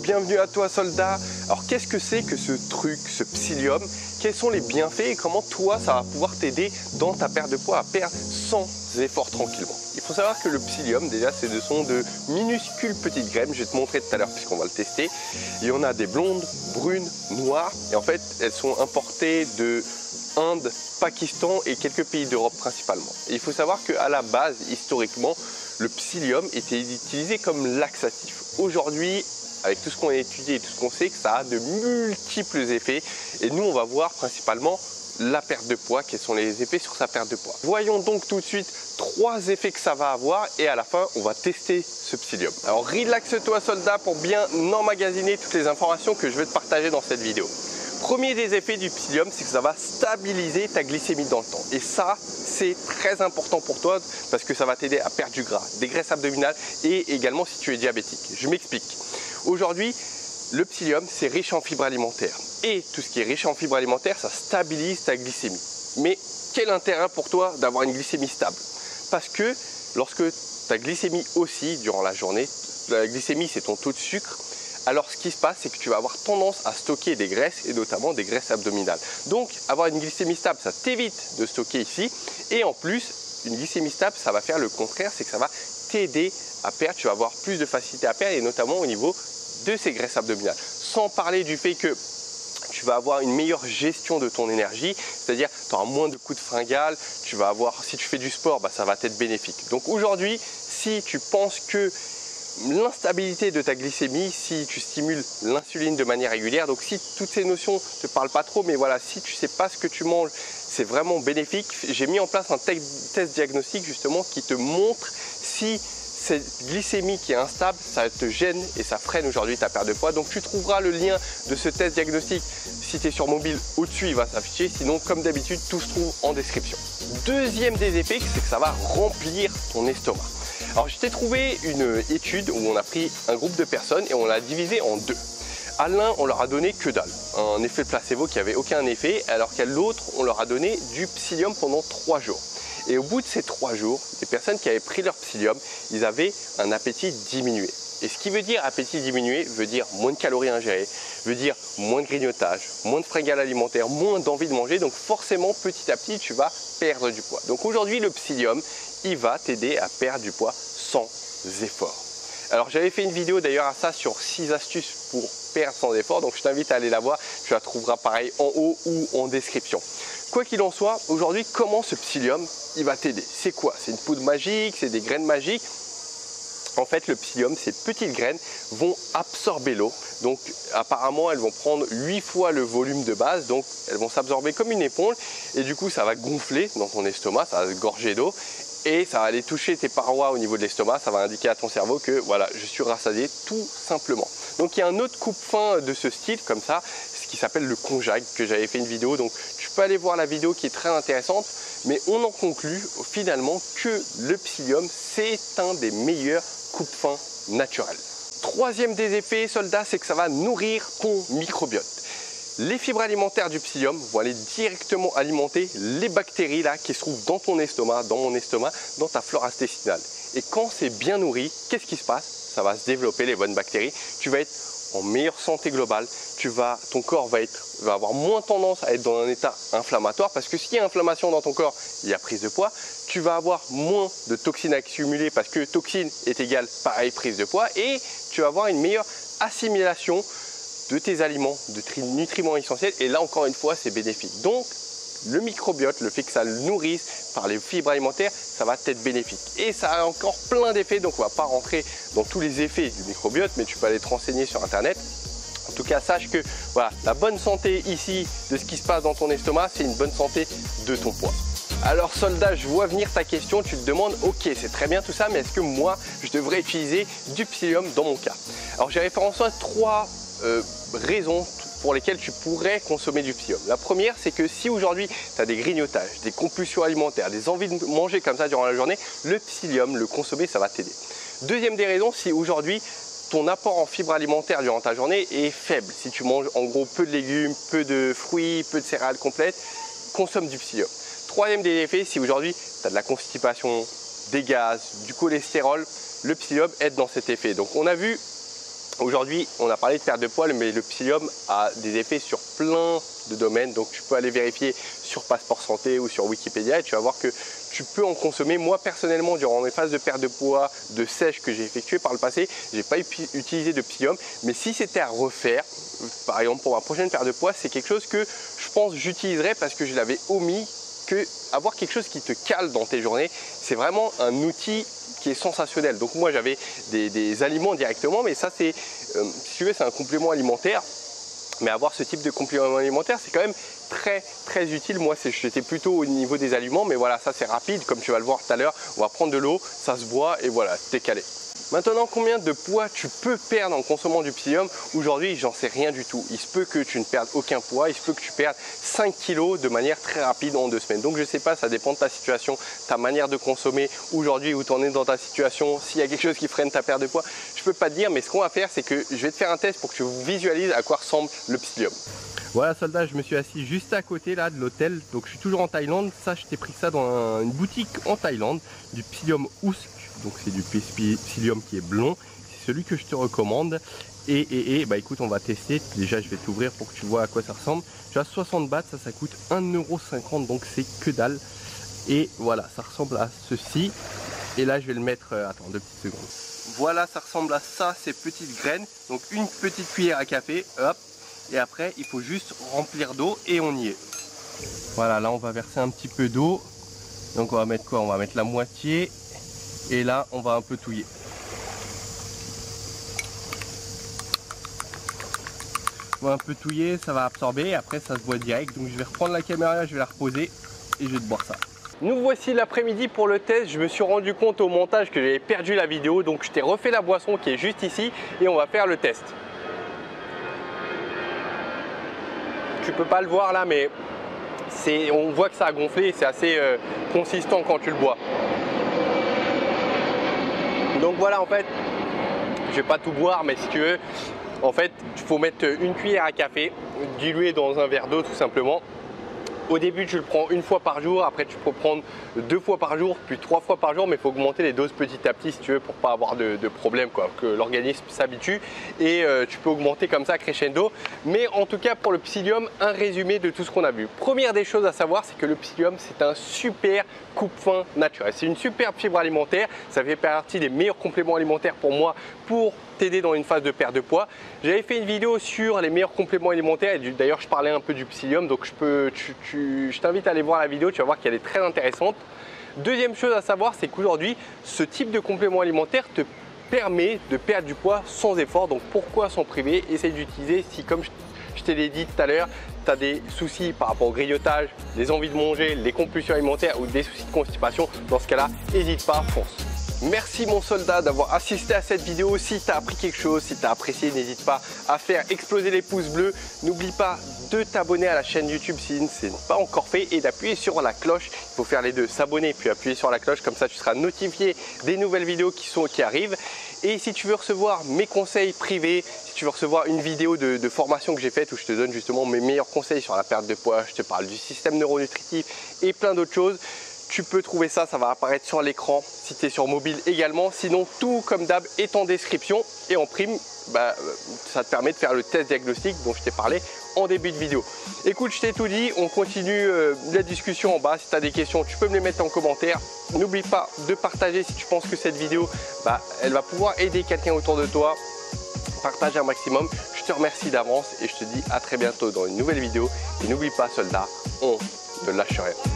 bienvenue à toi soldat. Alors qu'est-ce que c'est que ce truc, ce psyllium? Quels sont les bienfaits et comment toi ça va pouvoir t'aider dans ta perte de poids à perdre sans effort tranquillement? Il faut savoir que le psyllium déjà ce sont de minuscules petites graines, je vais te montrer tout à l'heure puisqu'on va le tester. Il y en a des blondes, brunes, noires et en fait elles sont importées de Inde, Pakistan et quelques pays d'Europe principalement. Et il faut savoir qu'à la base, historiquement, le psyllium était utilisé comme laxatif. Aujourd'hui, avec tout ce qu'on a étudié et tout ce qu'on sait, que ça a de multiples effets. Et nous, on va voir principalement la perte de poids, quels sont les effets sur sa perte de poids. Voyons donc tout de suite 3 effets que ça va avoir et à la fin, on va tester ce psyllium. Alors, relaxe-toi soldat pour bien emmagasiner toutes les informations que je vais te partager dans cette vidéo. Premier des effets du psyllium, c'est que ça va stabiliser ta glycémie dans le temps. Et ça, c'est très important pour toi parce que ça va t'aider à perdre du gras, des graisses abdominales et également si tu es diabétique. Je m'explique. Aujourd'hui, le psyllium, c'est riche en fibres alimentaires. Et tout ce qui est riche en fibres alimentaires, ça stabilise ta glycémie. Mais quel intérêt pour toi d'avoir une glycémie stable? Parce que lorsque ta glycémie oscille durant la journée, la glycémie, c'est ton taux de sucre. Alors ce qui se passe, c'est que tu vas avoir tendance à stocker des graisses et notamment des graisses abdominales. Donc avoir une glycémie stable, ça t'évite de stocker ici. Et en plus, une glycémie stable, ça va faire le contraire, c'est que ça va t'aider à perdre. Tu vas avoir plus de facilité à perdre et notamment au niveau de ces graisses abdominales. Sans parler du fait que tu vas avoir une meilleure gestion de ton énergie, c'est-à-dire tu auras moins de coups de fringale, tu vas avoir, si tu fais du sport, ça va être bénéfique. Donc aujourd'hui, si tu penses que l'instabilité de ta glycémie, si tu stimules l'insuline de manière régulière, donc si toutes ces notions ne te parlent pas trop, mais voilà, si tu ne sais pas ce que tu manges, c'est vraiment bénéfique. J'ai mis en place un test diagnostic justement qui te montre si cette glycémie qui est instable, ça te gêne et ça freine aujourd'hui ta perte de poids. Donc tu trouveras le lien de ce test diagnostic si tu es sur mobile au-dessus, il va s'afficher. Sinon, comme d'habitude, tout se trouve en description. Deuxième des effets, c'est que ça va remplir ton estomac. Alors je t'ai trouvé une étude où on a pris un groupe de personnes et on l'a divisé en 2. À l'un, on leur a donné que dalle, un effet placebo qui n'avait aucun effet, alors qu'à l'autre, on leur a donné du psyllium pendant 3 jours. Et au bout de ces 3 jours, les personnes qui avaient pris leur psyllium, ils avaient un appétit diminué. Et ce qui veut dire appétit diminué, veut dire moins de calories ingérées, veut dire moins de grignotage, moins de fringales alimentaires, moins d'envie de manger. Donc forcément, petit à petit, tu vas perdre du poids. Donc aujourd'hui, le psyllium, il va t'aider à perdre du poids sans effort. Alors j'avais fait une vidéo d'ailleurs à ça sur 6 astuces pour perdre sans effort. Donc je t'invite à aller la voir, tu la trouveras pareil en haut ou en description. Quoi qu'il en soit, aujourd'hui, comment ce psyllium, il va t'aider? C'est quoi? C'est une poudre magique? C'est des graines magiques? En fait, le psyllium, ces petites graines vont absorber l'eau. Donc, apparemment, elles vont prendre 8 fois le volume de base. Donc, elles vont s'absorber comme une éponge. Et du coup, ça va gonfler dans ton estomac, ça va se gorger d'eau. Et ça va aller toucher tes parois au niveau de l'estomac. Ça va indiquer à ton cerveau que, voilà, je suis rassasié tout simplement. Donc, il y a un autre coupe-faim de ce style, comme ça, ce qui s'appelle le konjac, que j'avais fait une vidéo. Donc, tu peux aller voir la vidéo qui est très intéressante. Mais on en conclut finalement que le psyllium, c'est un des meilleurs coupe-faim naturel. Troisième des effets, soldats, c'est que ça va nourrir ton microbiote. Les fibres alimentaires du psyllium vont aller directement alimenter les bactéries là, qui se trouvent dans ton estomac, dans mon estomac, dans ta flore intestinale. Et quand c'est bien nourri, qu'est-ce qui se passe? Ça va se développer les bonnes bactéries. Tu vas être en meilleure santé globale. Ton corps va avoir moins tendance à être dans un état inflammatoire parce que s'il y a inflammation dans ton corps, il y a prise de poids. Tu vas avoir moins de toxines accumulées parce que toxine est égale pareil prise de poids et tu vas avoir une meilleure assimilation de tes aliments, de nutriments essentiels et là encore une fois c'est bénéfique. Donc le microbiote, le fait que ça le nourrisse par les fibres alimentaires, ça va être bénéfique. Et ça a encore plein d'effets, donc on ne va pas rentrer dans tous les effets du microbiote, mais tu peux aller te renseigner sur internet. En tout cas, sache que voilà, la bonne santé ici de ce qui se passe dans ton estomac, c'est une bonne santé de ton poids. Alors soldat, je vois venir ta question, tu te demandes, ok c'est très bien tout ça, mais est-ce que moi je devrais utiliser du psyllium dans mon cas? Alors j'ai référencé 3 raisons pour lesquelles tu pourrais consommer du psyllium. La première, c'est que si aujourd'hui tu as des grignotages, des compulsions alimentaires, des envies de manger comme ça durant la journée, le psyllium, le consommer, ça va t'aider. Deuxième des raisons, si aujourd'hui ton apport en fibres alimentaires durant ta journée est faible, si tu manges en gros peu de légumes, peu de fruits, peu de céréales complètes, consomme du psyllium. Troisième des effets, si aujourd'hui tu as de la constipation, des gaz, du cholestérol, le psyllium aide dans cet effet. Donc on a vu Aujourd'hui, on a parlé de perte de poids, mais le psyllium a des effets sur plein de domaines. Donc, tu peux aller vérifier sur Passeport Santé ou sur Wikipédia et tu vas voir que tu peux en consommer. Moi, personnellement, durant mes phases de perte de poids, de sèche que j'ai effectuées par le passé, je n'ai pas utilisé de psyllium. Mais si c'était à refaire, par exemple pour ma prochaine perte de poids, c'est quelque chose que je pense que j'utiliserais parce que je l'avais omis. Que avoir quelque chose qui te cale dans tes journées, c'est vraiment un outil qui est sensationnel. Donc moi j'avais des aliments directement, mais ça c'est, si tu veux, c'est un complément alimentaire. Mais avoir ce type de complément alimentaire, c'est quand même très utile. Moi j'étais plutôt au niveau des aliments, mais voilà, ça c'est rapide, comme tu vas le voir tout à l'heure. On va prendre de l'eau, ça se boit et voilà, t'es calé. Maintenant, combien de poids tu peux perdre en consommant du psyllium? Aujourd'hui, j'en sais rien du tout. Il se peut que tu ne perdes aucun poids, il se peut que tu perdes 5 kg de manière très rapide en 2 semaines. Donc je ne sais pas, ça dépend de ta situation, ta manière de consommer aujourd'hui, où tu en es dans ta situation, s'il y a quelque chose qui freine ta perte de poids. Je ne peux pas te dire, mais ce qu'on va faire, c'est que je vais te faire un test pour que tu visualises à quoi ressemble le psyllium. Voilà soldat, je me suis assis juste à côté là de l'hôtel, donc je suis toujours en Thaïlande. Ça, je t'ai pris ça dans une boutique en Thaïlande, du psyllium Usk. Donc c'est du psyllium qui est blond, c'est celui que je te recommande. Et bah écoute, on va tester. Déjà je vais t'ouvrir pour que tu vois à quoi ça ressemble. Tu as 60 bahts, ça coûte 1,50 €, donc c'est que dalle. Et voilà, ça ressemble à ceci. Et là je vais le mettre, attends 2 petites secondes. Voilà, ça ressemble à ça, ces petites graines. Donc une petite cuillère à café, hop. Et après il faut juste remplir d'eau et on y est. Voilà, là on va verser un petit peu d'eau. Donc on va mettre quoi? On va mettre la moitié. Et là, on va un peu touiller. On va un peu touiller, ça va absorber. Et après, ça se boit direct. Donc, je vais reprendre la caméra, je vais la reposer et je vais te boire ça. Nous voici l'après-midi pour le test. Je me suis rendu compte au montage que j'avais perdu la vidéo. Donc, je t'ai refait la boisson qui est juste ici et on va faire le test. Tu peux pas le voir là, mais on voit que ça a gonflé et c'est assez consistant quand tu le bois. Donc voilà, en fait, je vais pas tout boire, mais si tu veux, en fait, il faut mettre une cuillère à café diluée dans un verre d'eau tout simplement. Au début, tu le prends une fois par jour, après tu peux prendre 2 fois par jour, puis 3 fois par jour, mais il faut augmenter les doses petit à petit si tu veux pour pas avoir de problème, quoi, que l'organisme s'habitue et tu peux augmenter comme ça crescendo. Mais en tout cas pour le psyllium, un résumé de tout ce qu'on a vu. Première des choses à savoir, c'est que le psyllium c'est un super coupe-faim naturel. C'est une superbe fibre alimentaire, ça fait partie des meilleurs compléments alimentaires pour moi pour t'aider dans une phase de perte de poids. J'avais fait une vidéo sur les meilleurs compléments alimentaires et d'ailleurs je parlais un peu du psyllium, donc je t'invite à aller voir la vidéo, tu vas voir qu'elle est très intéressante. Deuxième chose à savoir, c'est qu'aujourd'hui ce type de complément alimentaire te permet de perdre du poids sans effort, donc pourquoi s'en priver? Essaye d'utiliser si, comme je te l'ai dit tout à l'heure, tu as des soucis par rapport au grignotage, des envies de manger, les compulsions alimentaires ou des soucis de constipation. Dans ce cas là, n'hésite pas, fonce. Merci mon soldat d'avoir assisté à cette vidéo. Si tu as appris quelque chose, si tu as apprécié, n'hésite pas à faire exploser les pouces bleus. N'oublie pas de t'abonner à la chaîne YouTube si ce n'est pas encore fait et d'appuyer sur la cloche. Il faut faire les deux, s'abonner puis appuyer sur la cloche, comme ça tu seras notifié des nouvelles vidéos qui arrivent. Et si tu veux recevoir mes conseils privés, si tu veux recevoir une vidéo de formation que j'ai faite où je te donne justement mes meilleurs conseils sur la perte de poids, je te parle du système neuronutritif et plein d'autres choses, tu peux trouver ça, ça va apparaître sur l'écran si tu es sur mobile également. Sinon, tout comme d'hab est en description et en prime, ça te permet de faire le test diagnostic dont je t'ai parlé en début de vidéo. Écoute, je t'ai tout dit, on continue la discussion en bas. Si tu as des questions, tu peux me les mettre en commentaire. N'oublie pas de partager si tu penses que cette vidéo, elle va pouvoir aider quelqu'un autour de toi. Partage un maximum. Je te remercie d'avance et je te dis à très bientôt dans une nouvelle vidéo. Et n'oublie pas, soldat, on ne lâche rien.